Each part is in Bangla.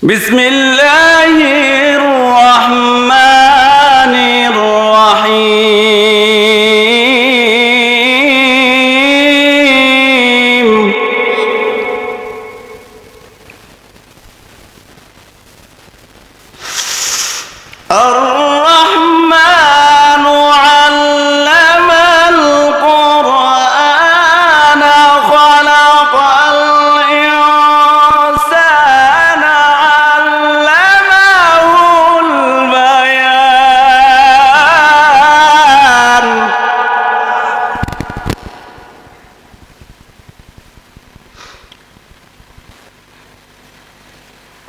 بسم الله الرحمن الرحيم الرحمن علم القرآن خلق الإنسان علمه البيان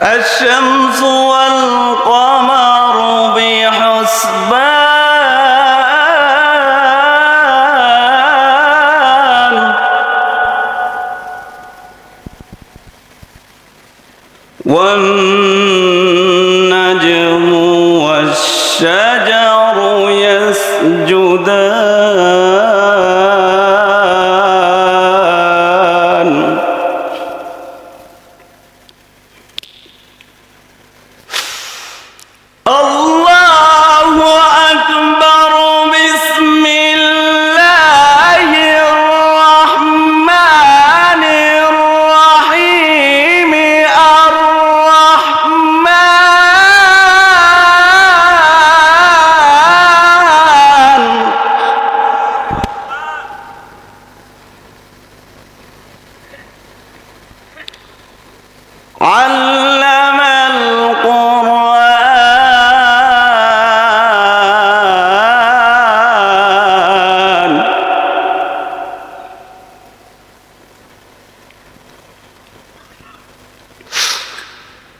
الشمس والقمر بحسبان والنجم والشجر يسجدان الله أكبر بسم الله الرحمن الرحيم علم القرآن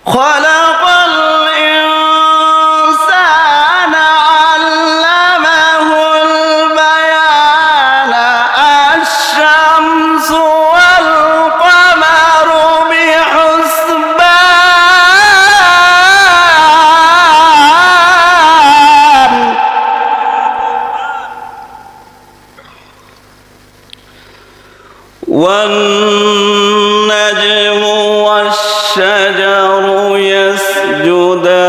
خلق الإنسان علمه البيان الشمس والقمر بحسبان والنجم والشجر يسجدان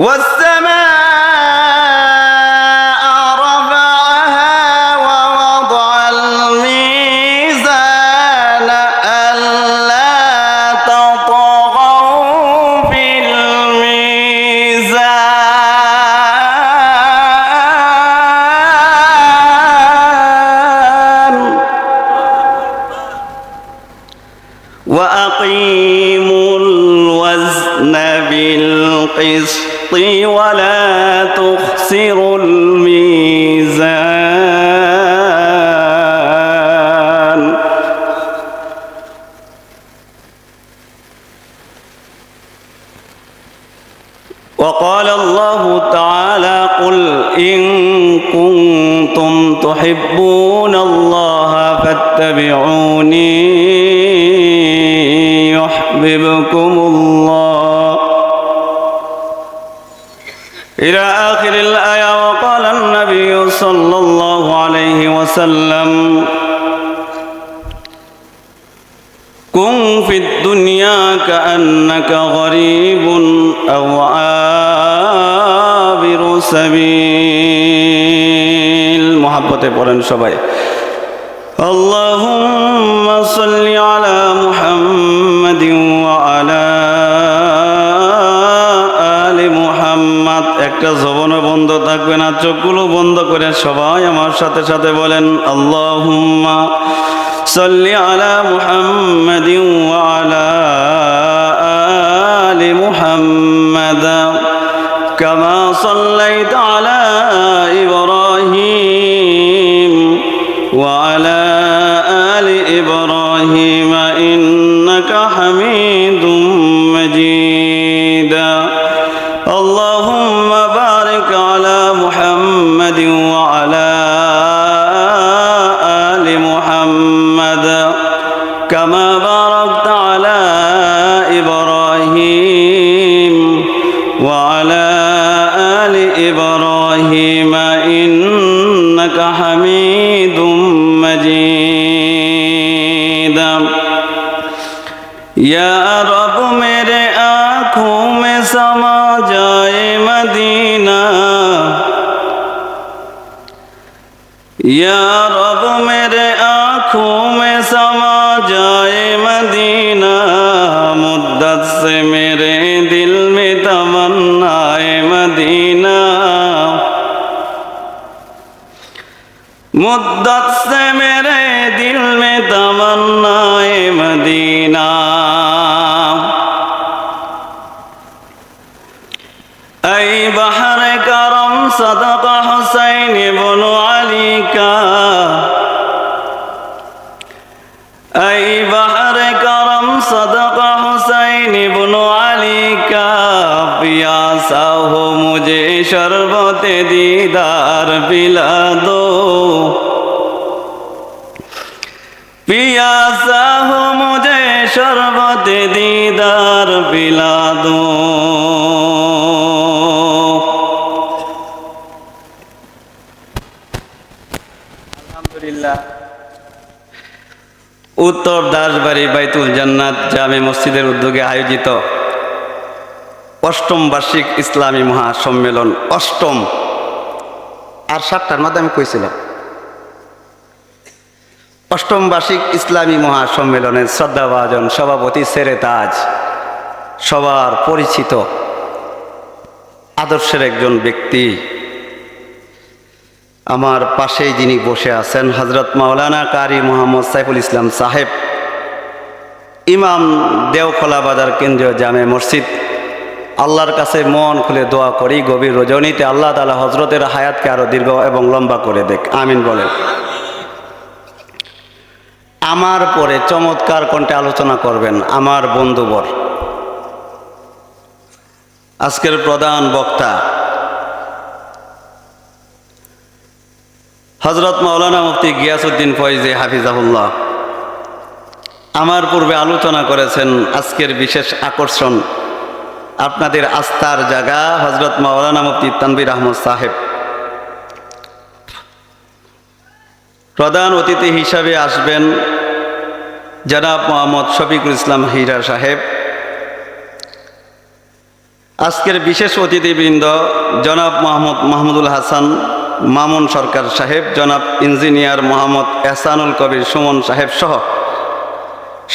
والسماء رفعها ووضع الميزان ألا تطغوا في الميزان وأقيموا الوزن بالقسط ولا تخسروا الميزان وقال الله تعالى قل إن كنتم تحبون الله فاتبعوني يحببكم الله إلى آخر الآية. وقال النبي صلى الله عليه وسلم كن في الدنيا كأنك غريب أو عابر سبيل. محبته পড়েন সবাই اللهم صل على محمد وعلى آل محمد. একটা জবানও বন্ধ থাকবে না, চোখগুলো বন্ধ করে সবাই আমার সাথে সাথে বলেন আল্লাহুম্মা صل على محمد وعلى آل محمد كما صليت على إبراهيم وعلى آل إبراهيم إنك حميد مجيد. اللهم بارك على محمد وعلى آل محمد كما باركت على إبراهيم وعلى آل إبراهيم إبراهيم إنك حميد مجيد या रब मेरे आँखों में समा जाए मदीना या रब मेरे आँखों में समा जाए मदीना मुद्दत से मेरे दिल में तमन्नाए मदीना मुद्दत से मेरे दिल में तमन्नाए मदीना ऐ बहर करम सदका हुसैन इब्न अली का ऐ बहर करम सदका हुसैन इब्न अली का प्यासा हो मुझे शरबत दीदार पिला दो प्यासा हो मुझे शरबत दीदार पिला दो उत्तर दासबाड़ी बैतुल जन्नत जामे मस्जिदेर उद्योगे आयोजित अष्टम वार्षिक इस्लामी महासम्मेलन अष्टम और 7टार मध्य कইছিলাম अष्टम वार्षिक इस्लामी महासम्मेलने श्रद्धाभाजन सभापति सेरे ताज सबार परिचित आदर्शेर एकजन व्यक्ति आमार पाशेई जिनि बसे आছেন हजरत मौलाना कारी मोहम्मद साइफुल इस्लाम साहेब इमाम देवखोला बाजार केंद्रीय जामे मस्जिद आल्लाहर काছে मन खुले दोया करी गभीर रजनीते आल्लाह ताआला हजरतेर हायातके आरो दीर्घ एवं लम्बा करे देख आमीन बोलेन आमार परे चमत्कार कण्ठे आलोचना करबेन आमार बंधुवर आजकेर प्रधान बक्ता हजरत मौलाना मुफ्ती गियासुद्दीन फैजी हाफिजाहुल्लाह आमार पूर्वे आलोचना करेছেন आजकेर विशेष आकर्षण आपनादेर आस्थार जायगा हजरत मौलाना मुफ्ती तानवीर आहमद साहेब प्रधान अतिथि हिसाबे आसबेन जनाब मोहम्मद शफिकुल इस्लाम हीरा साहेब आजकेर विशेष अतिथिबृंद जनाब मोहम्मद महमूदुल हासान मामुन सरकार साहेब जनाब इंजिनियर मोहम्मद एहसानुल कबिर सुमन साहेब सह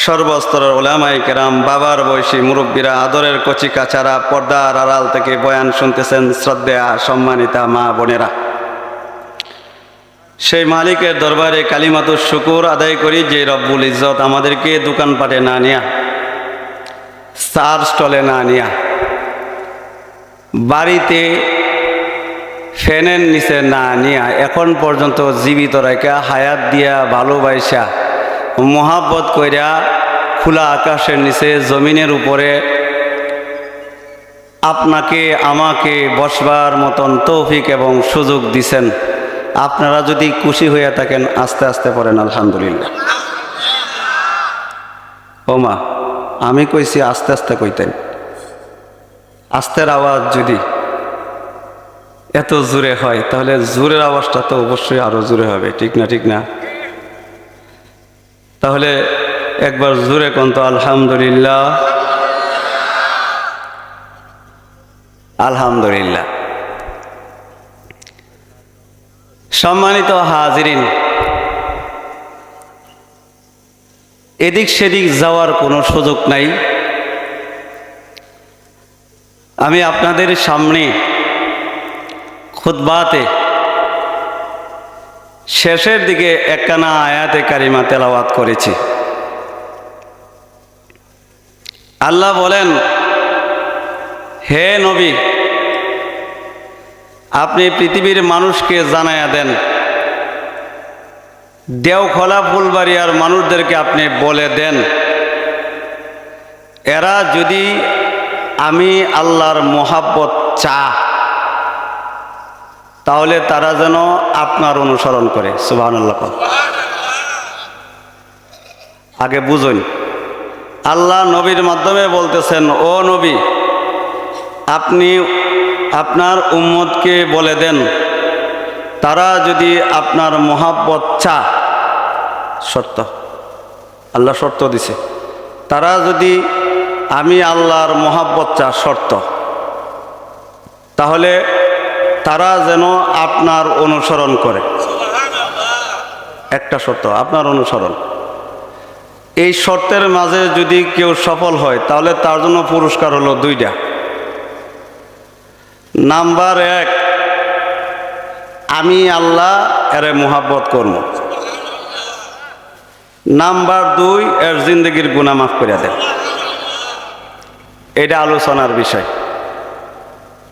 सर्वस्तरेर उलामाए केराम बाबार बयसी मुरब्बीरा आदरेर कचि काचारा पर्दार आड़ाल थेके बयान शुनतेছেন श्रद्धेया सम्मानिता मा बोनेरा সেই মালিকের দরবারে কালিমাতুর শুকুর আদায় করি যে রব্বুল ইজ্জত আমাদেরকে দোকানপাটে না নিয়া চার স্টলে না নিয়া বাড়িতে ফ্যানের নিচে না নিয়া এখন পর্যন্ত জীবিত রেখা হায়াত দিয়া ভালোবাসা মোহাব্বত কইরা খোলা আকাশের নিচে জমিনের উপরে আপনাকে আমাকে বসবার মতন তৌফিক এবং সুযোগ দিছেন আপনারা যদি খুশি হয়ে থাকেন আস্তে আস্তে পড়েন আলহামদুলিল্লাহ ওমা আমি কইছি আস্তে আস্তে কইতেন আস্তের আওয়াজ যদি এত জোরে হয় তাহলে জোরের আওয়াজটা তো অবশ্যই আরো জোরে হবে ঠিক না তাহলে একবার জোরে কোন তো আলহামদুলিল্লাহ আলহামদুলিল্লাহ সম্মানিত হাজিরিন এদিক সেদিক যাওয়ার কোনো সুযোগ নাই আমি আপনাদের সামনে খুতবাতে শেষের দিকে একখানা আয়াতে কারিমা তেলাওয়াত করেছি আল্লাহ বলেন হে নবী আপনি পৃথিবীর মানুষকে জানায়া দেন দেওখোলা ফুলবাড়িয়ার মানুষদেরকে আপনি বলে দেন এরা যদি আমি আল্লাহর মোহাব্বত চায় তাহলে তারা যেন আপনার অনুসরণ করে সুবহানাল্লাহ আগে বুঝুন আল্লাহ নবীর মাধ্যমে বলতেছেন ও নবী আপনি আপনার উম্মতকে বলে দেন তারা যদি আপনার মহাব্বত শর্ত, আল্লাহ শর্ত দিছে, তারা যদি আমি আল্লাহর মহাব্বত শর্ত, তাহলে তারা যেন আপনার অনুসরণ করে। একটা শর্ত, আপনার অনুসরণ। এই শর্তের মাঝে যদি কেউ সফল হয় তাহলে তার জন্য পুরস্কার হলো দুইটা। নাম্বার 1, আমি আল্লাহ এরে মোহাব্বত করব। নাম্বার 2, এর জিন্দগির গুনাহ মাফ করে দেন। এটা আলোচনার বিষয়,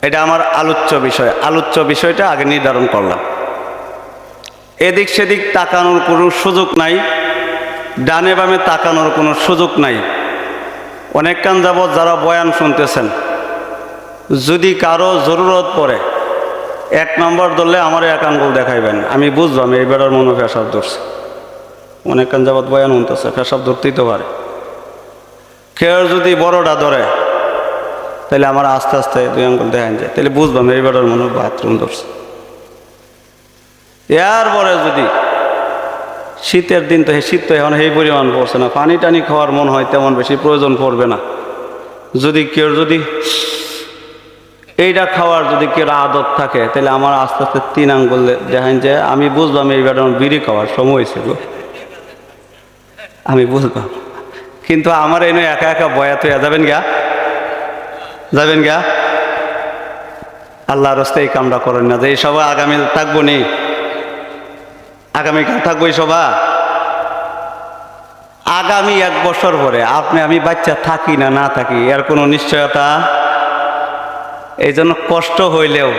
এটা আমার আলোচ্য বিষয়। আলোচ্য বিষয়টা আগে নির্ধারণ করলাম। এদিক সেদিক তাকানোর কোনো সুযোগ নাই, ডানে বামে তাকানোর কোনো সুযোগ নাই। অনেকক্ষণ যাবৎ যারা বয়ান শুনতেছেন, যদি কারো জরুরত পড়ে 1 নম্বর ধরলে আমার 1 আঙ্গুল দেখাইবেন, আমি বুঝলাম এই বেড়ার মনে পেশাব ধরছে। অনেকক্ষণ যাবৎ বয়ান শুনতেছে, পেশাব ধরতেই তো পারে। কেউ যদি বড়টা ধরে তাহলে আমার আস্তে আস্তে 2 আঙ্গুল দেখান যায়, তাহলে বুঝলাম এই বেড়ার মনে বাথরুম ধরছে। এরপরে যদি শীতের দিন, তো শীত তো এখন এই পরিমাণ পড়ছে না, পানি টানি খাওয়ার মন হয় তেমন বেশি প্রয়োজন পড়বে না। যদি কেউ যদি এইটা খাওয়ার যদি কেউ আদত থাকে তাহলে আমার আস্তে আস্তে 3 আঙ্গুল দেখান যায়, আমি বুঝলাম এই বেড়া বিড়ি খাওয়ার সময় হয়েছে গো, আমি বুঝলাম। কিন্তু আমার এনে একা একা বয়াত হয়ে যাবেন গা আল্লাহর রাস্তায় এই কামটা করেন না, যে এই সভা আগামী থাকবো নি, আগামীকাল থাকবো এই সভা। আগামী 1 বছর পরে আমি বাচ্চা থাকি না থাকি এর কোনো নিশ্চয়তা। এই জন্য কষ্ট হইলেও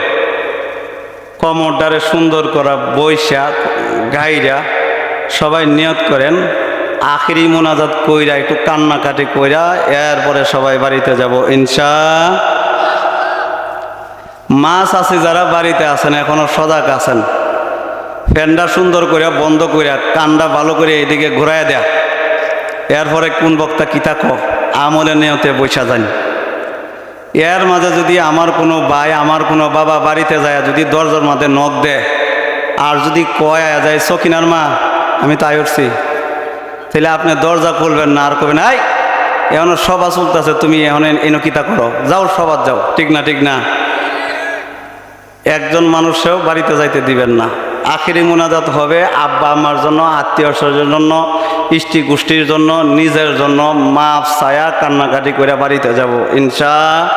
কমরটারে সুন্দর করা বৈশা গাইরা সবাই নিয়ত করেন, আখিরি মোনাজাত কইরা একটু কান্নাকাটি কইরা এরপরে সবাই বাড়িতে যাব ইনশাআল্লাহ। মাছ আছে যারা বাড়িতে আছেন, এখনো সজাগ আছেন, ফ্যানটা সুন্দর করে বন্ধ করে কানটা ভালো করে এদিকে ঘুরাইয়া দেয়া, এরপরে কোন বক্তা কিতা আমলে নিয়তে বৈশা যান। এর মাঝে যদি আমার কোনো ভাই, আমার কোনো বাবা বাড়িতে যায়, যদি দরজার মাঝে নখ দেয় আর যদি কয়া যায় সকিনার মা আমি তাই উঠছি, তাহলে আপনি দরজা খুলবেন না, আর করবেন এই এখন সভা চলতেছে, তুমি এখন এনো কিতা করো, যাও সবার যাও। ঠিক না? একজন মানুষেও বাড়িতে যাইতে দিবেন না। আখিরি মোনাজাত হবে আব্বা আম্মার জন্য, আত্মীয় স্বজনের জন্য, ইষ্টি গোষ্ঠীর জন্য, নিজের জন্য মাপ ছায়া কান্নাকাটি করে বাড়িতে যাব ইনশাআল্লাহ।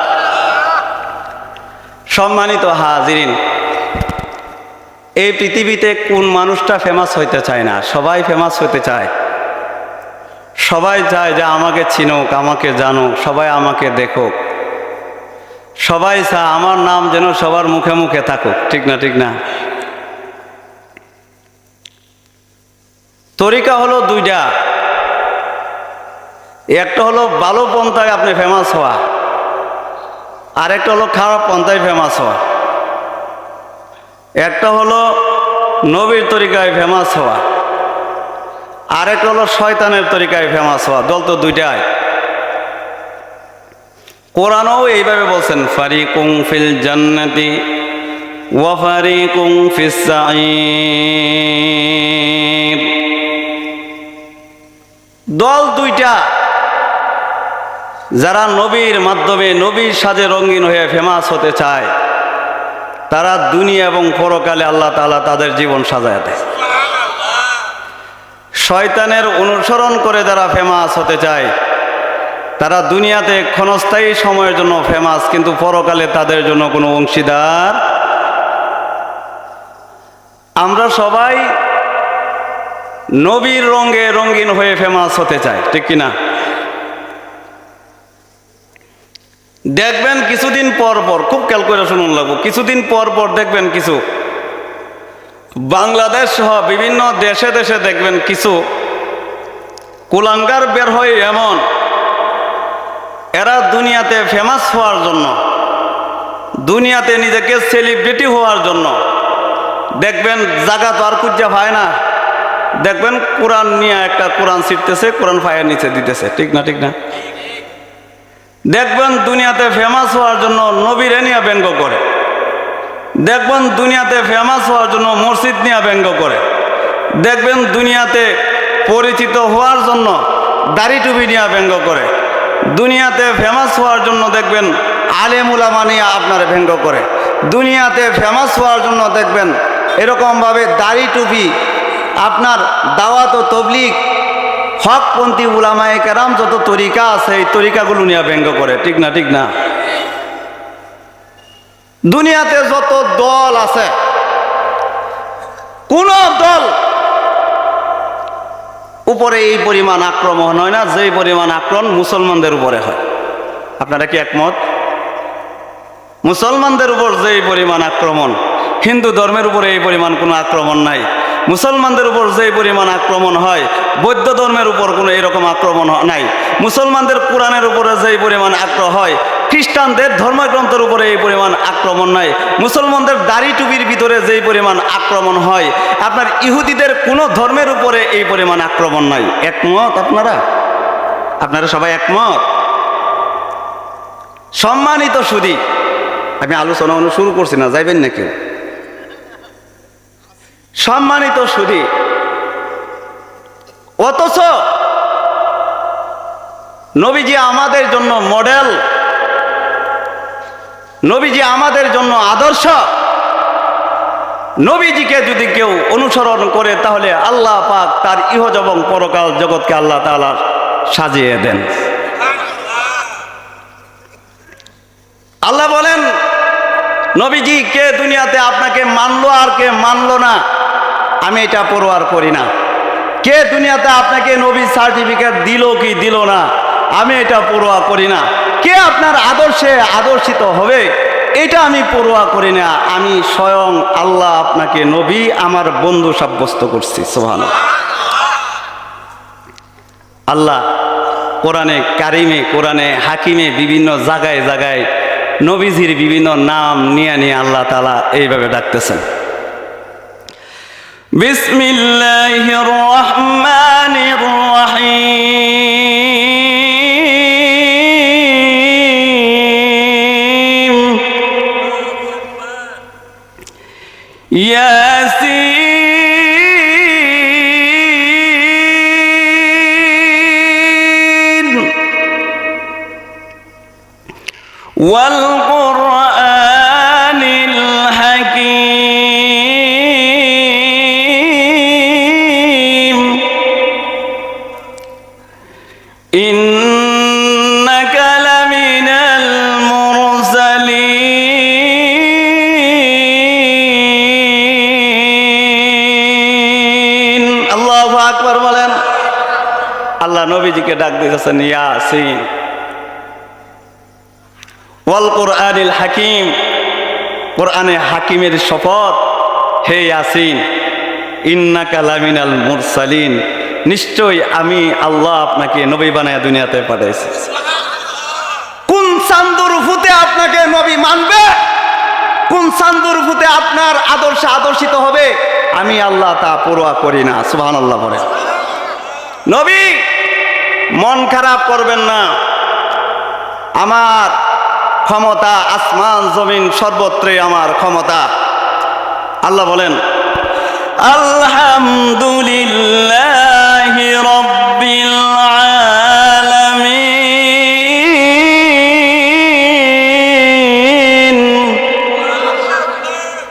সম্মানিত হাজিরিন, এই পৃথিবীতে কোন মানুষটা ফেমাস হইতে চায় না? সবাই ফেমাস হইতে চায়। সবাই চায় যে আমাকে চিনুক, আমাকে জানুক, সবাই আমাকে দেখুক। সবাই চায় আমার নাম যেন সবার মুখে মুখে থাকুক। ঠিক না? তরিকা হলো 2টা। একটা হলো ভালো পন্থায় আপনি ফেমাস হওয়া, আর একটা হলো খারাপ পন্থায় ফেমাস হওয়া। একটা হলো নবীর তরিকায় ফেমাস হওয়া, আর একটা হলো শয়তানের তরিকায় ফেমাস হওয়া। দল তো 2টাই। কোরআনও এইভাবে বলছেন, ফারিকুম ফিল জান্নাতি ওয়া ফারিকুম ফিস সাঈর। দল 2টা। যারা নবীর মাধ্যমে, নবীর সাজে রঙিন হয়ে ফেমাস হতে চায়, তারা দুনিয়া এবং পরকালে আল্লাহ তাআলা তাদের জীবন সাজায় দেয়। শয়তানের অনুসরণ করে যারা ফেমাস হতে চায়, তারা দুনিয়াতে ক্ষণস্থায়ী সময়ের জন্য ফেমাস, কিন্তু পরকালে তাদের জন্য কোনো অংশীদার। আমরা সবাই নবীর রঙে রঙিন হয়ে ফেমাস হতে চাই। ঠিক কিনা? দেখবেন কিছুদিন পর পর, খুব খেয়াল করে শুনুন লাগবো, কিছুদিন পর পর দেখবেন কিছু বাংলাদেশ সহ বিভিন্ন দেশে দেশে দেখবেন কিছু কুলাঙ্গার বের হয় এমন, এরা দুনিয়াতে ফেমাস হওয়ার জন্য, দুনিয়াতে নিজেকে সেলিব্রিটি হওয়ার জন্য দেখবেন জায়গা তো আর কুজ্জা পায় না, দেখবেন কোরআন নিয়ে একটা কোরআন ছিটতেছে, কোরআন ফায়ার নিচে দিতেছে। ঠিক না? দেখবেন দুনিয়াতে ফেমাস হওয়ার জন্য নবীরে নিয়ে ব্যঙ্গ করে, দেখবেন দুনিয়াতে ফেমাস হওয়ার জন্য মসজিদ নিয়ে ব্যঙ্গ করে, দেখবেন দুনিয়াতে পরিচিত হওয়ার জন্য দাড়ি টুপি নিয়ে ব্যঙ্গ করে, দুনিয়াতে ফেমাস হওয়ার জন্য দেখবেন আলেম উলামা নিয়ে আপনার ব্যঙ্গ করে, দুনিয়াতে ফেমাস হওয়ার জন্য দেখবেন এরকমভাবে দাড়ি টুপি আপনার দাওয়াত ও তবলিগ হকপন্থী উলামায়ে কেরাম যত তরিকা আছে এই তরিকাগুলো নিয়ে ব্যঙ্গ করে। ঠিক না? ঠিক না? দুনিয়াতে যত দল আছে কোন দল উপরে এই পরিমাণ আক্রমণ হয় না যেই পরিমাণ আক্রমণ মুসলমানদের উপরে হয়। আপনারা কি একমত? মুসলমানদের উপর যেই পরিমাণ আক্রমণ, হিন্দু ধর্মের উপরে এই পরিমাণ কোনো আক্রমণ নাই। মুসলমানদের উপর যেই পরিমাণ আক্রমণ হয় বৌদ্ধ ধর্মের উপর কোনো এরকম আক্রমণ নাই। মুসলমানদের কোরআনের উপরে যেই পরিমাণ আক্রমণ হয় খ্রিস্টানদের ধর্মগ্রন্থের উপরে এই পরিমাণ আক্রমণ নাই। মুসলমানদের দাড়ি টুপির ভিতরে যেই পরিমাণ আক্রমণ হয় আপনার ইহুদিদের কোনো ধর্মের উপরে এই পরিমাণ আক্রমণ নাই। একমত আপনারা? আপনারা সবাই একমত? সম্মানিত সুধী, আমি আলোচনা শুরু করছি না, যাইবেন না কেউ? সম্মানিত সুধী, অথচ নবীজি আমাদের জন্য মডেল, নবীজি আমাদের জন্য আদর্শ। নবীজিকে যদি কেউ অনুসরণ করে তাহলে আল্লাহ পাক তার ইহজ এবং পরকাল জগৎকে আল্লাহ তাআলা সাজিয়ে দেন। আল্লাহ বলেন নবীজি কে দুনিয়াতে আপনাকে মানলো আর কে মানলো না আমি এটা পরোয়ার করি না। কে দুনিয়াতে আপনাকে নবী সার্টিফিকেট দিল কি দিল না আমি এটা পরোয়া করি না। কে আপনার আদর্শে আদর্শিত হবে এটা আমি পরোয়া করি না। আমি স্বয়ং আল্লাহ আপনাকে নবী আমার বন্ধু সাব্যস্ত করছি। সুবহানাল্লাহ। আল্লাহ কোরআনে কারিমে, কোরআনে হাকিমে বিভিন্ন জায়গায় জায়গায় নবীজির বিভিন্ন নাম নিয়ে নিয়ে আল্লাহ তাআলা এইভাবে ডাকতেছেন। বিসমিল্লাহির রহমানির রহিম। ইয়াসিন ওয়াল কুরআনিল হাকীম ইন্নাকা লামিনাল মুরসালিন। আল্লাহু আকবার বলেন। আল্লাহ নবীজিকে ডাক দিয়েছেন ইয়াসিন ওয়াল কুরআনিল হাকিম, কোরআনে হাকিমের শপথ, হে ইয়াসিন ইন্নাকা লামিনাল মুরসালিন, নিশ্চয় আমি আল্লাহ আপনাকে নবী বানায়া দুনিয়াতে পাঠাইছি। কোন চান্দুর ফুতে আপনাকে নবী মানবে, কোন চান্দুর ফুতে আপনার আদর্শে আদর্শিত হবে আমি আল্লাহ তা পরোয়া করি না। সুবহানাল্লাহ বলে। নবী মন খারাপ করবেন না, আমার ক্ষমতা আসমান জমিন সর্বত্রই আমার ক্ষমতা। আল্লাহ বলেন আলহামদুলিল্লাহি রাব্বিল আলামিন।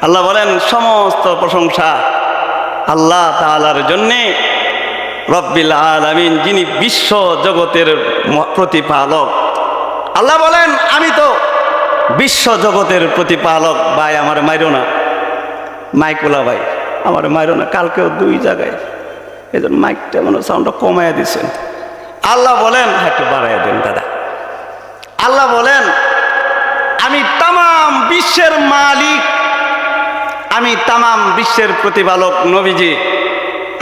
আল্লাহ বলেন সমস্ত প্রশংসা আল্লাহ তাআলার জন্যে, রব্বিল আলামিন, যিনি বিশ্ব জগতের প্রতিপালক। আল্লাহ বলেন আমি তো বিশ্ব জগতের প্রতিপালক। ভাই আমার মাইরো না, মাইকুলা ভাই আমার মাইরো না, কালকেও দুই জায়গায় এই জন্য মাইকটা মনে সাউন্ডটা কমাইয়া দিচ্ছেন। আল্লাহ বলেন একটু বাড়াইয়া দেন দাদা। আল্লাহ বলেন আমি তামাম বিশ্বের মালিক, আমি তামাম বিশ্বের প্রতিপালক। নবীজি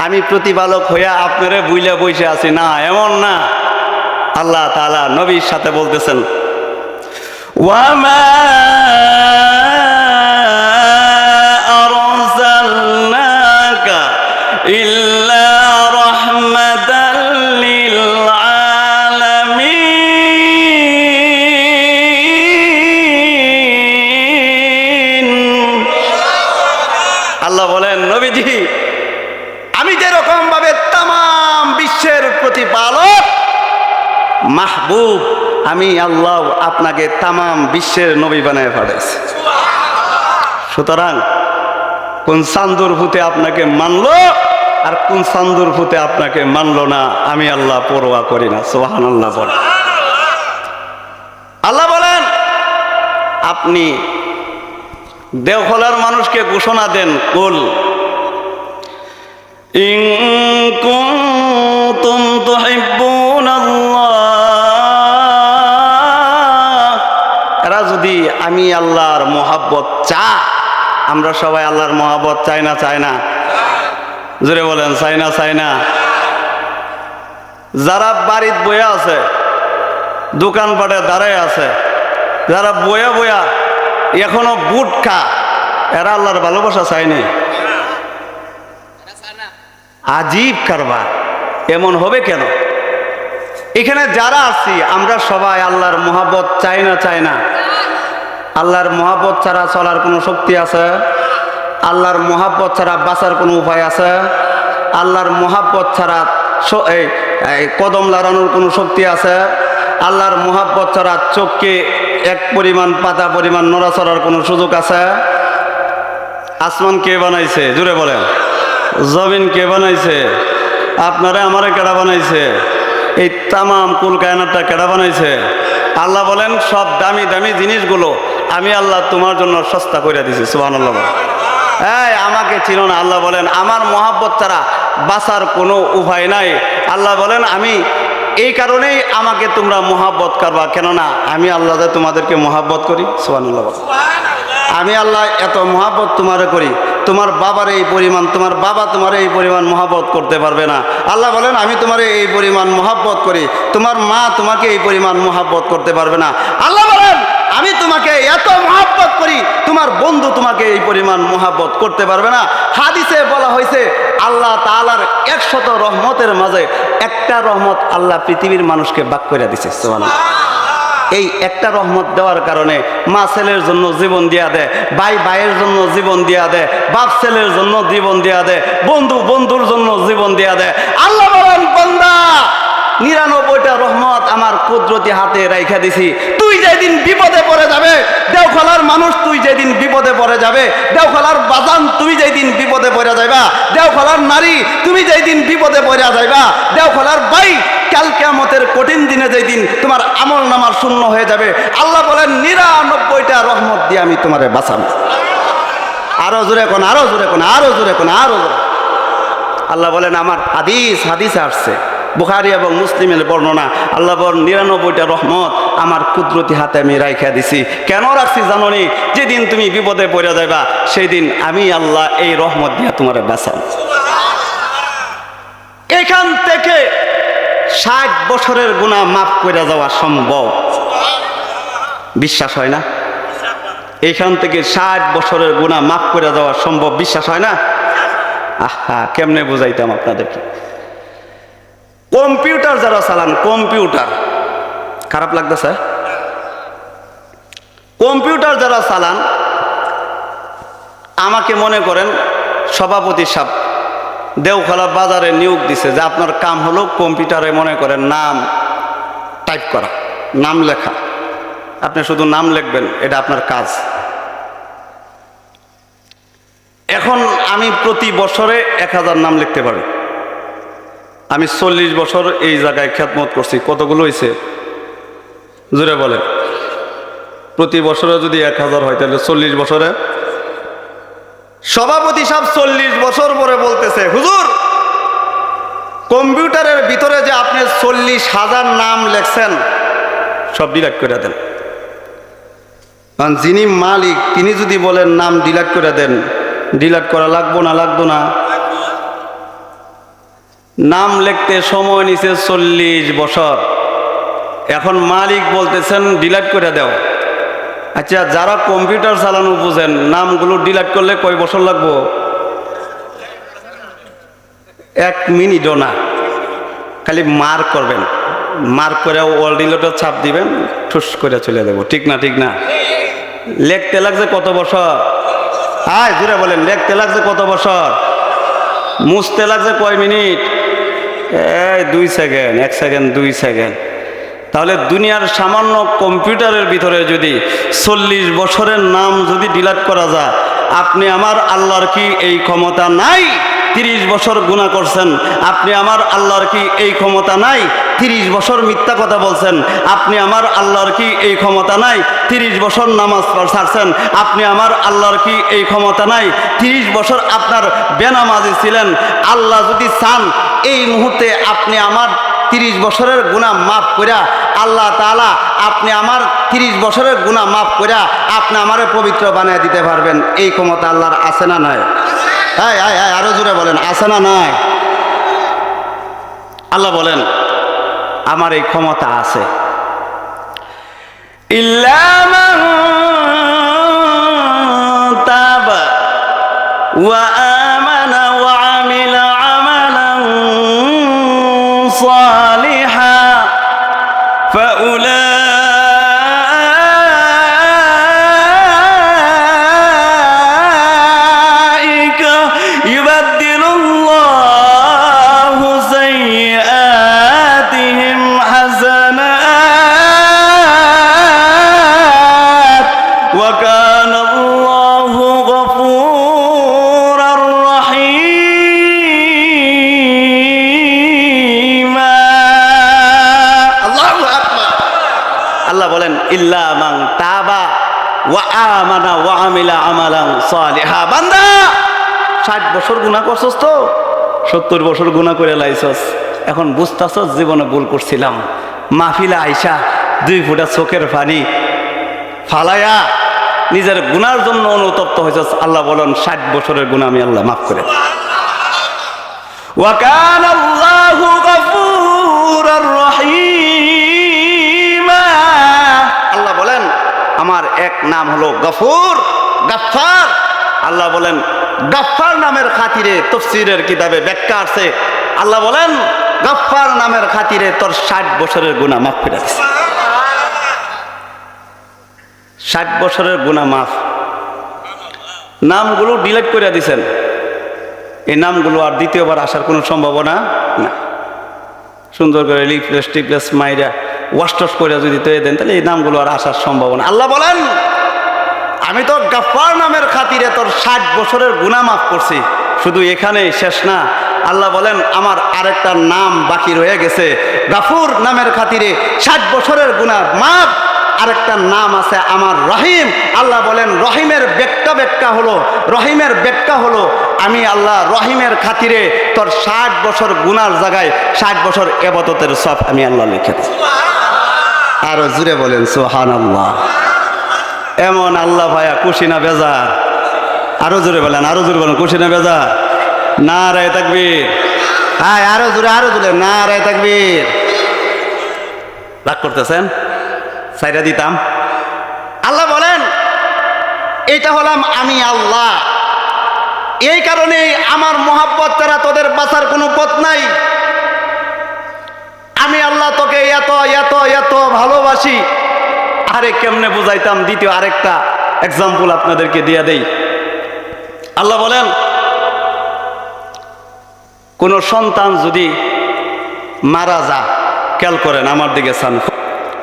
আমি প্রতিপালক হইয়া আপনারে বুইলা বসে আছি না, এমন না। আল্লাহ তাআলা নবীর সাথে বলতেছেন ওয়ামা আরসালনাকা ইল্লা রাহমাতাল লিল আলামিন। আল্লাহ বলেন, নবীজি আমি যেরকম ভাবে তাম বিশ্বের প্রতিপালক মাহবুব, আমি আল্লাহ আপনাকে তাম বিশ্বের নবী বানায় পাঠাইছি। সুতরাং কোন চান্দুর ভূতে আপনাকে মানলো আর কোন চান্দুর ভূতে আপনাকে মানলো না, আমি আল্লাহ পরোয়া করি না। সুবহানাল্লাহ বলেন। আল্লাহ বলেন, আপনি দেওখলার মানুষকে ঘোষণা দেন, কুল ইন কুনতুম তুহিব্বুনাল্লাহ, এরা যদি আমি আল্লাহর মহব্বত চায়, আমরা সবাই আল্লাহর মহব্বত চাই না চাই না? জোরে বলেন, চাই না চাই না? যারা বাড়িত বয়া আছে, দোকানপাটে দাঁড়ায় আছে, যারা বয়া বয়া এখনো বুট খা, এরা আল্লাহর ভালোবাসা চায়নি? আজীব কারবার। এমন হবে কেন? এখানে যারা আছি আমরা সবাই আল্লাহর মহব্বত চাই না চাই না? আল্লাহর মহব্বত ছাড়া চলার কোনো শক্তি আছে? আল্লাহর মহব্বত ছাড়া বাঁচার কোনো উপায় আছে? আল্লাহর মহব্বত ছাড়া কদম লড়ানোর কোনো শক্তি আছে? আল্লাহর মহব্বত ছাড়া চোখকে এক পরিমাণ পাতা পরিমাণ নড়াচড়ার কোনো সুযোগ আছে? আসমান কে বানাইছে? জুড়ে বলেন। জমিন কে বানাইছে? আপনারা আমারে কেডা বানাইছে? এই তামাম কুল কায়নাতটা কেডা বানাইছে? আল্লাহ বলেন, সব দামি দামি জিনিসগুলো আমি আল্লাহ তোমার জন্য সস্তা করে দিছি। সুবহানাল্লাহ। এই আমাকে চিনো না? আল্লাহ বলেন, আমার মহব্বত ছাড়া বাঁচার কোনো উপায় নাই। আল্লাহ বলেন, আমি এই কারণেই আমাকে তোমরা মহব্বত করবা, কেননা আমি আল্লাহ তোমাদেরকে মহব্বত করি। সুবহানাল্লাহ। আমি আল্লাহ এত মহব্বত তোমারে করি, তোমার বাবার এই পরিমাণ, তোমার বাবা তোমার এই পরিমাণ মহব্বত করতে পারবে না। আল্লাহ বলেন, আমি তোমারে এই পরিমাণ মহব্বত করি, তোমার মা তোমাকে এই পরিমাণ মহব্বত করতে পারবে না। আল্লাহ বলেন, আমি তোমাকে এত মহব্বত করি, তোমার বন্ধু তোমাকে এই পরিমাণ মহব্বত করতে পারবে না। হাদিসে বলা হয়েছে, আল্লাহ তাআলার 100 রহমতের মাঝে একটা রহমত আল্লাহ পৃথিবীর মানুষকে ভাগ করে দিছে। সুবহানাল্লাহ। এই একটা রহমত দেওয়ার কারণে মা ছেলের জন্য জীবন দিয়া দেয়, ভাই ভাইয়ের জন্য জীবন দিয়া দেয়, বাপ ছেলের জন্য জীবন দিয়া দেয়, বন্ধু বন্ধুর জন্য জীবন দিয়া দেয়। আল্লাহ বলেন, বান্দা 99টা রহমত আমার কুদরতি হাতে রাইখা দিছি। তুই যেদিন বিপদে পড়ে যাবে, দেওখলার মানুষ তুই যেদিন বিপদে পড়ে যাবে, দেওখলার বাজান তুমি যেদিন বিপদে পড়ে যাইবা, দেওখলার নারী তুমি যেদিন বিপদে পড়ে যাইবা, দেওখলার ভাই কাল কিয়ামতের কঠিন দিনে যেদিন তোমার আমল নামার শূন্য হয়ে যাবে, আল্লাহ বলেন 99টা রহমত দিয়ে আমি তোমারে বাঁচাবো। আরো জোরে কোন, আরো জোরে কোন, আরো জোরে কোন, আরো জোরে। আল্লাহ বলেন, আমার হাদিসে আসছে, বুখারী এবং মুসলিমের বর্ণনা, আল্লাহ বলেন 99টা রহমত আমার কুদরতি হাতে আমি রাইখা দিছি। কেন রাখছি জানোনি? যেদিন তুমি বিপদে পড়ে যাবা, সেই দিন আমি আল্লাহ এই রহমত দিয়ে তোমারে বাঁচাবো। এখান থেকে 60 বছরের গুনাহ মাফ করে যাওয়া সম্ভব। বিশ্বাস হয় না? এখান থেকে 60 বছরের গুনাহ মাফ করে যাওয়া সম্ভব। বিশ্বাস হয় না? আহা, কেমনে বুঝাইতাম আপনাদেরকে। কম্পিউটার যারা চালান, কম্পিউটার, খারাপ লাগতেছে? কম্পিউটার যারা চালান, আমাকে মনে করেন সভাপতি সাহেব দেওখলা বাজারে নিয়োগ দিছে যে আপনার কাম হলো কম্পিউটারে মনে করেন নাম টাইপ করা, নাম লেখা। আপনি শুধু নাম লিখবেন, এটা আপনার কাজ। এখন আমি প্রতি বছরে 1000 নাম লিখতে পারি। আমি 40 বছর এই জায়গায় খেদমত করছি। কতগুলো হয়েছে? জোরে বলে। প্রতি বছরে যদি 1000 হয় তাহলে 40 বছরে। সভাপতি সাহেব 40 বছর পরে বলতেছে, হুজুর কম্পিউটারের ভিতরে যে আপনি 40,000 নাম লেখছেন সব ডিলিট করে দেন। কারণ যিনি মালিক তিনি যদি বলেন নাম ডিলিট করে দেন, ডিলিট করা লাগবো না? লাগবো না? নাম লিখতে সময় নিছে 40 বছর, এখন মালিক বলতেছেন ডিলিট করে দাও। আচ্ছা, যারা কম্পিউটার চালানো বুঝেন, নামগুলো ডিলিট করলে কয় বছর লাগবো? 1 মিনিটও না। খালি মার্ক করবেন, মার্ক করে ওয়াল ডিলিটে ছাপ দিবেন, ঠুস করে চলে দেবো। ঠিক না? ঠিক না? লিখতে লাগছে কত বছর? আয় জুড়ে বলেন, লেখতে লাগছে কত বছর, মুছতে লাগছে কয় মিনিট? এই 2 সেকেন্ড, 1 সেকেন্ড, 2 সেকেন্ড। তাহলে দুনিয়ার সামান্য কম্পিউটারের ভিতরে যদি 40 বছরের নাম যদি ডিলিট করা যায়, আপনি আমার আল্লাহর কি এই ক্ষমতা নাই? 30 বছর গুনাহ করছেন, আপনি আমার আল্লাহর কি এই ক্ষমতা নাই? 30 বছর মিথ্যা কথা বলছেন, আপনি আমার আল্লাহর কি এই ক্ষমতা নাই? 30 বছর নামাজ ছাড়ছেন, আপনি আমার আল্লাহর কি এই ক্ষমতা নাই? 30 বছর আপনার বেনামাজি ছিলেন, আল্লাহ যদি চান এই মুহূর্তে আপনি আমার 30 বছরের গুনাহ মাফ কইরা, আল্লাহ তাআলা আপনি আমার 30 বছরের গুনাহ মাফ কইরা আপনি আমারে পবিত্র বানিয়ে দিতে পারবেন। এই ক্ষমতা আল্লাহর আছে না নাই? হ্যাঁ হ্যাঁ হ্যাঁ, আরো জোরে বলেন, আছে না নাই? আল্লাহ বলেন আমার এই ক্ষমতা আছে। ইল্লা মান তাবা ওয়া আমানা ওয়া আমিলা আমালান সালিহা فأولئك يبدل الله سيئاتهم حسنات وكان الله غفورا رحيما الله أكبر আল্লাহ বলেন ইল্লা মান তাবা ওয়া আমানা ওয়া আমিলা আমালান সালিহা। বান্দা 60 বছর গুনাহ করছস, তো 70 বছর গুনাহ করে লাইছস, এখন বুঝতাছস জীবনে ভুল করছিলাম, মাহফিলে আইসা 2 ফোঁটা চোখের পানি ফালায়া নিজের গুনার জন্য অনুতপ্ত হয়েছস। আল্লাহ বলেন 60 বছরের গুনাহ আমি আল্লাহ মাফ করে দেব। ওয়া কানা আল্লাহু গফুরার রহিমা। আল্লাহ বলেন আমার এক নাম হলো গফুর, গাফফার। আল্লাহ বলেন গাফফার নামের খাতিরে তাফসীরের কিতাবে ব্যাখ্যা আছে, আল্লাহ বলেন গাফফার নামের খাতিরে তোর 60 বছরের গুনাহ মাফ করে দিয়েছে। 60 বছরের গুনাহ মাফ। নামগুলো ডিলিট করে দিয়েছেন, এই নামগুলো আর দ্বিতীয়বার আসার কোনো সম্ভাবনা না। সুন্দর করে রিপ্লেস টিপ্লেস মাইরা ওয়াশ করে যদি তৈরি দেন, তাহলে এই নামগুলো আর আসার সম্ভাবনা। আল্লাহ বলেন আমি তো গাফফার নামের খাতিরে তোর 60 বছরের গুনাহ মাফ করছি। শুধু এখানেই শেষ না, আল্লাহ বলেন আমার আরেকটা নাম বাকি রয়ে গেছে, গাফুর নামের খাতিরে 60 বছরের গুনাহ মাফ। আরেকটা নাম আছে আমার রহিম। আল্লাহ বলেন রহিমের ব্যাখ্যা হলো, রহিমের ব্যাখ্যা হলো আমি আল্লাহ রহিমের খাতিরে তোর 60 বছর গুনার জায়গায় 60 বছর ইবাদতের সব আমি আল্লাহ লিখে দিই। আরো জুড়ে বলেন সুবহানাল্লাহ। এমন আল্লাহ ভাইয়া খুশি না বেজার? আরো জোরে বলেন, আরো জোরে বলেন, খুশি না বেজার? নারায়ে তাকবীর। হ্যাঁ আরো জোরে নারায়ে তাকবীর। রাগ করতেছেন? সাইরা দিতাম। আল্লাহ বলেন এইটা হলাম আমি আল্লাহ, এই কারণে আমার মহাব্বত ছাড়া তোদের বাঁচার কোনো পথ নাই। আমি আল্লাহ তোকে এত এত এত ভালোবাসি। আরে কেমনে বুঝাইতাম? দ্বিতীয় আরেকটা এক্সাম্পল আপনাদেরকে দিয়ে দেই। আল্লাহ বলেন কোন সন্তান যদি মারা যা, খেয়াল করেন আমার দিকে চান,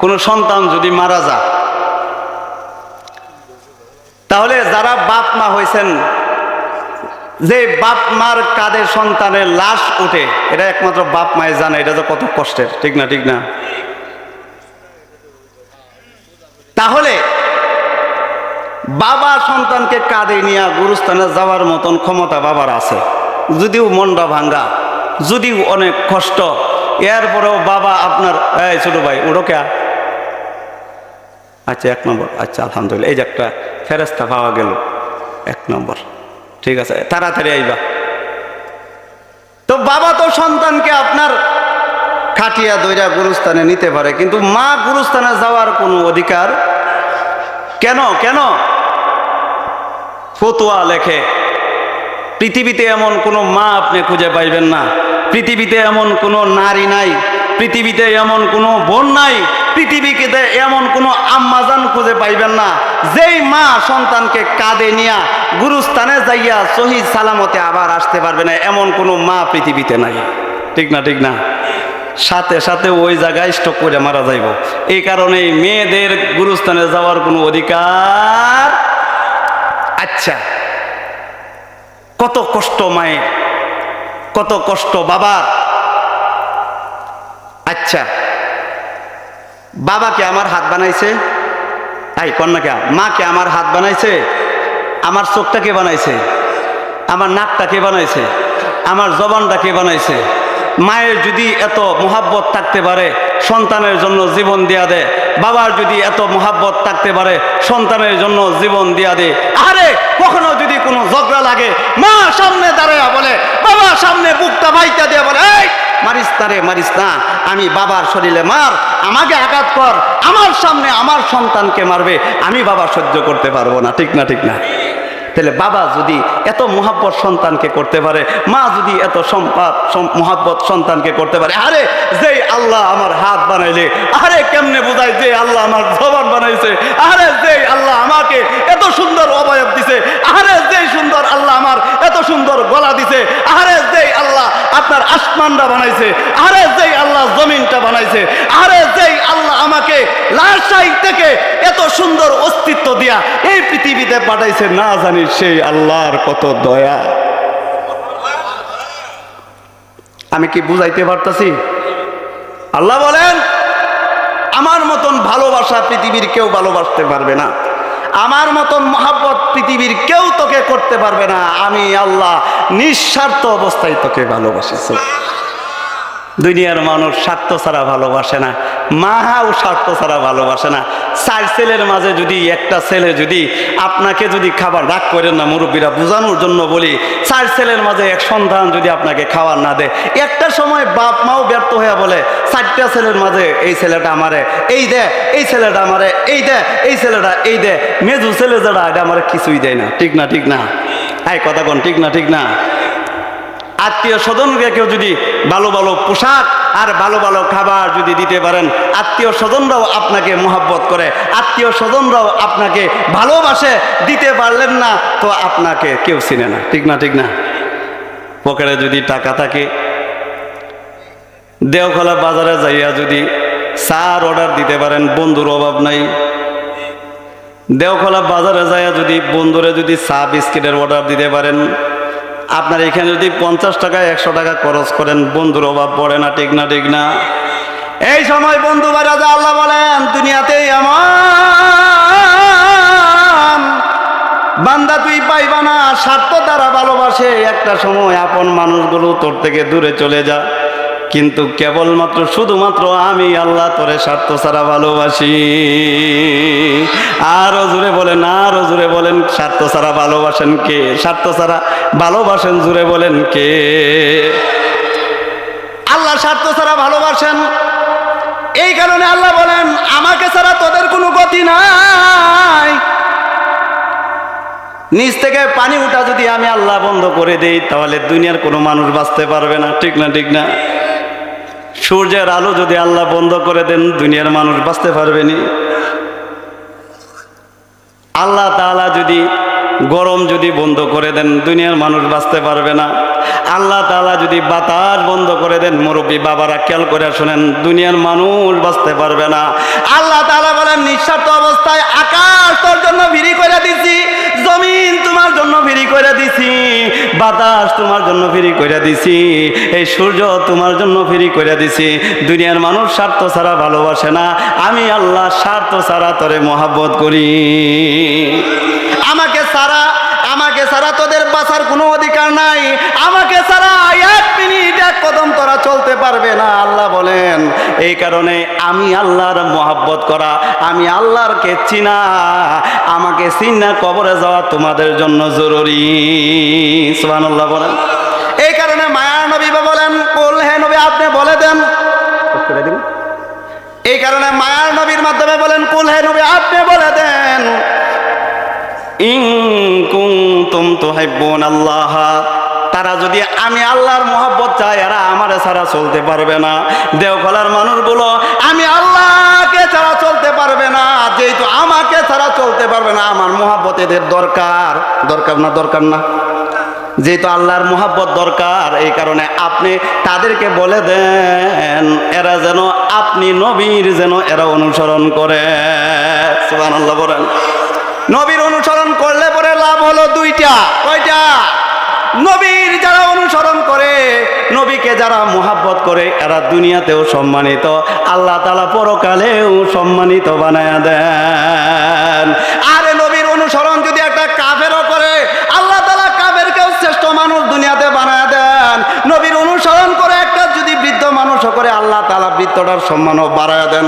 কোন সন্তান যদি মারা যা, তাহলে যারা বাপ মা হয়েছেন, যে বাপ মার কাঁধে সন্তানের লাশ উঠে, এটা একমাত্র বাপ মায় জানে এটা তো কত কষ্টের, ঠিক না? ঠিক না? তাহলে বাবা সন্তানকে কাঁধে নিয়ে গুরুস্থানে যাওয়ার মতন ক্ষমতা বাবার আছে, যদিও মনটা ভাঙ্গা, যদিও অনেক কষ্ট, এরপরেও বাবা আপনার এই ছোট ভাই উঠো কে, আচ্ছা 1 নম্বর, আচ্ছা আলহামদুলিল্লাহ, এই যে একটা ফেরেস্তা পাওয়া গেল 1 নম্বর, ঠিক আছে তাড়াতাড়ি আইবা। তো বাবা তো সন্তানকে আপনার খাটিয়া দইরা গুরুস্থানে নিতে পারে, কিন্তু মা গুরুস্থানে যাওয়ার কোনো অধিকার কেন? কেন? ফতোয়া লেখে পৃথিবীতে এমন কোনো মা আপনি খুঁজে পাইবেন না, পৃথিবীতে এমন কোনো নারী নাই, পৃথিবীতে এমন কোনো বোন নাই, পৃথিবীতে এমন কোনো আম্মাজান খুঁজে পাইবেন না যেই মা সন্তানকে কাঁধে নিয়া গুরুস্থানে যাইয়া সহি সালামতে আবার আসতে পারবে না, এমন কোনো মা পৃথিবীতে নাই। ঠিক না ঠিক না? সাথে সাথে ওই জায়গায় স্টক করে মারা যাইব। এই কারণে মেয়েদের গুরুস্থানে যাওয়ার কোনো অধিকার। আচ্ছা, কত কষ্ট মায়ের, কত কষ্ট বাবার। আচ্ছা, বাবাকে আমার হাত বানাইছে, এই কন্যাকে মাকে আমার হাত বানাইছে, আমার চোখটাকে বানাইছে, আমার নাকটাকে বানাইছে, আমার জবানটাকে বানাইছে। মায়ের যদি এত মোহাব্বত থাকতে পারে সন্তানের জন্য জীবন দেয়া দেয়, বাবার যদি এত মোহাব্বত থাকতে পারে সন্তানের জন্য জীবন দেয়া দেয়। আরে কখনো যদি কোনো ঝগড়া লাগে, মা সামনে দাঁড়ায় বলে, বাবা সামনে বুকটা ভাইটা দিয়ে বলে, এই মারিস তারে মারিস না, আমি বাবার শরীরে মার, আমাকে আঘাত কর, আমার সামনে আমার সন্তানকে মারবে, আমি বাবা সহ্য করতে পারবো না। ঠিক না ঠিক না? তাহলে বাবা যদি এত মোহাব্বত সন্তানকে করতে পারে, মা যদি এত মোহাব্বত সন্তানকে করতে পারে, আরে যেই আল্লাহ আমার হাত বানাইলে, আরে কেমনে বোঝায় যে আল্লাহ আমার জবান বানাইছে, আরে যেই আল্লাহ আমাকে এত সুন্দর অবয়ব দিছে, আরে যেই সুন্দর আল্লাহ আমার এত সুন্দর গলা দিছে, আরে যেই আল্লাহ আপনার আসমানটা বানাইছে, আরে যেই আল্লাহ জমিনটা বানাইছে, আরে যেই আল্লাহ আমাকে লাশাই থেকে এত সুন্দর অস্তিত্ব দিয়া এই পৃথিবীতে পাঠাইছে, না জানি সেই আল্লাহর কত দয়া। আমি কি বুঝাইতে পারতাছি? আল্লাহ বলেন, আমার মতন ভালোবাসা পৃথিবীর কেউ ভালোবাসতে পারবে না, আমার মতন মহাব্বত পৃথিবীর কেউ তোকে করতে পারবে না। আমি আল্লাহ নিঃস্বার্থ অবস্থায় তোকে ভালোবাসিছি। দুনিয়ার মানুষ স্বার্থ ছাড়া ভালোবাসে না, মাও স্বার্থ ছাড়া ভালোবাসে না। 4 ছেলের মাঝে যদি একটা ছেলে যদি আপনাকে যদি খাবার রাগ করেন না, মুরব্বীরা বোঝানোর জন্য বলি, 4 ছেলের মাঝে এক সন্তান যদি আপনাকে খাবার না দেয়, একটা সময় বাপ মাও ব্যর্থ হয়ে বলে, 4টা ছেলের মাঝে এই ছেলেটা আমারে এই দে, এই ছেলেটা আমারে এই দে, এই ছেলেটা এই দে, মেজু ছেলে যারা এটা আমারে কিছুই দেয় না। ঠিক না ঠিক না? এই কথা কোন ঠিক না ঠিক না? আত্মীয় স্বজনকে কেউ যদি ভালো ভালো পোশাক আর ভালো ভালো খাবার যদি দিতে পারেন, আত্মীয় স্বজনরাও আপনাকে মোহাব্বত করে, আত্মীয় স্বজনরাও আপনাকে ভালোবাসে, দিতে পারলেন না তো আপনাকে কেউ চিনে না। ঠিক না ঠিক না? পকেটে যদি টাকা থাকে, দেওখোলা বাজারে যাইয়া যদি চার অর্ডার দিতে পারেন, বন্ধুর অভাব নাই। দেওখোলা বাজারে যাইয়া যদি বন্ধুরে যদি চা বিস্কিটের অর্ডার দিতে পারেন, আপনার এখানে যদি 50 টাকা 100 টাকা খরচ করেন, বন্ধুর অভাব পড়ে না। ঠিক না ঠিক না? এই সময় বন্ধু বারাজা আল্লাহ বলেন, দুনিয়াতেই আমার বান্দা তুই পাইবা না, স্বার্থ দ্বারা ভালোবাসে, একটা সময় আপন মানুষগুলো তোর থেকে দূরে চলে যা, কিন্তু কেবলমাত্র শুধুমাত্র আমি আল্লাহ তোরে স্বার্থ ছাড়া ভালোবাসি। আরো জোরে বলেন, আরো জোরে বলেন, স্বার্থ ছাড়া ভালোবাসেন কে? স্বার্থ ছাড়া ভালোবাসেন, জোরে বলেন কে? আল্লাহ স্বার্থ ছাড়া ভালোবাসেন। এই কারণে আল্লাহ বলেন, আমাকে ছাড়া তোদের কোনো গতি নাই। নিচ থেকে পানি উঠা যদি আমি আল্লাহ বন্ধ করে দেই, তাহলে দুনিয়ার কোনো মানুষ বাঁচতে পারবে না। ঠিক না ঠিক না? সূর্যের আলো যদি আল্লাহ বন্ধ করে দেন, দুনিয়ার মানুষ বাঁচতে পারবে না। আল্লাহ তাআলা যদি গরম যদি বন্ধ করে দেন, দুনিয়ার মানুষ বাঁচতে পারবে না। আল্লাহ তাআলা যদি বাতাস বন্ধ করে দেন, মুরব্বী বাবারা খেয়াল করে শুনেন, দুনিয়ার মানুষ বাঁচতে পারবে না। আল্লাহ তাআলা বলেন, নিঃস্বার্থ অবস্থায় আকাশ তোর জন্য ভিড়ি করে দিছি, জমিন তোমার জন্য ভিড়ি করে দিছি, বাতাস তোমার জন্য ভিড়ি করে দিছি, এই সূর্য তোমার জন্য ভিড়ি করে দিছি। দুনিয়ার মানুষ স্বার্থ ছাড়া ভালোবাসে না, আমি আল্লাহ স্বার্থ ছাড়া তোরে মহাব্বত করি। আমাকে ছাড়া তোদের বাঁচার কোনো অধিকার নাই, আমাকে ছাড়া 1 মিনিট 1 কদম তোরা চলতে পারবে না। আল্লাহ বলেন, এই কারণে আমি আল্লাহর মহাব্বত করা, আমি আল্লাহরকে চিনা, আমাকে চিনা কবরে যাওয়া তোমাদের জন্য জরুরি। সুবহানাল্লাহ বলেন। এই কারণে মায়ার নবী বলেন, কুল হে নবী আপনি বলে দেন। এই কারণে মায়ার নবীর মাধ্যমে বলেন, কুল হে নবী আপনি বলে দেন, ইন কুনতুম তুহিব্বুনাল্লাহ, তারা যদি আমি আল্লাহর মহব্বত চায়, এরা আমারে ছাড়া চলতে পারবে না। দেওখলার মানুষগুলো আমি আল্লাহকে ছাড়া চলতে পারবে না, যেহেতু আমাকে ছাড়া চলতে পারবে না। আমার মোহাব্বত এদের দরকার, দরকার না? দরকার না? যেহেতু আল্লাহর মোহাব্বত দরকার, এই কারণে আপনি তাদেরকে বলে দেন এরা যেন আপনি নবীর যেন এরা অনুসরণ করে। সুবহানাল্লাহ বলেন। নবীর অনুসরণ করলে পরে লাভ হলো দুইটা। কয়টা? নবীর যারা অনুসরণ করে, নবীকে যারা মোহাব্বত করে, এরা দুনিয়াতেও সম্মানিত, আল্লাহ তাআলা পরকালেও সম্মানিত বানায়া দেন। আরে নবীর অনুসরণ যদি একটা কাফেরও করে, আল্লাহ তাআলা কাফেরকেও শ্রেষ্ঠ মানুষ দুনিয়াতে বানায়া দেন। নবীর অনুসরণ করে একটা যদি বৃদ্ধ মানুষও করে, আল্লাহ তাআলা বৃদ্ধটার সম্মানও বাড়ায়া দেন।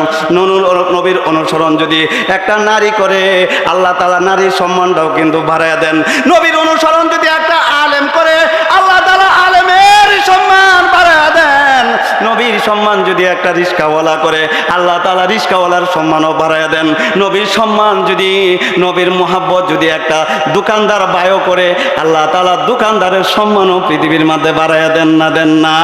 নবীর অনুসরণ যদি একটা নারী করে, আল্লাহ তাআলা নারীর সম্মানটাও কিন্তু বাড়ায়া দেন। নবীর অনুসরণ যদি একটা আলেম করে, আল্লাহ তাআলা আলেমের সম্মান বাড়ায়া দেন। নবীর সম্মান যদি একটা রিস্কাওয়ালা করে, আল্লাহ তাআলা রিস্কাওয়ালার সম্মানও বাড়ায়া দেন। নবীর সম্মান যদি, নবীর মোহাব্বত যদি একটা দোকানদার বায়ও করে, আল্লাহ তাআলা দোকানদারের সম্মানও পৃথিবীর মধ্যে বাড়ায়া দেন না? দেন না?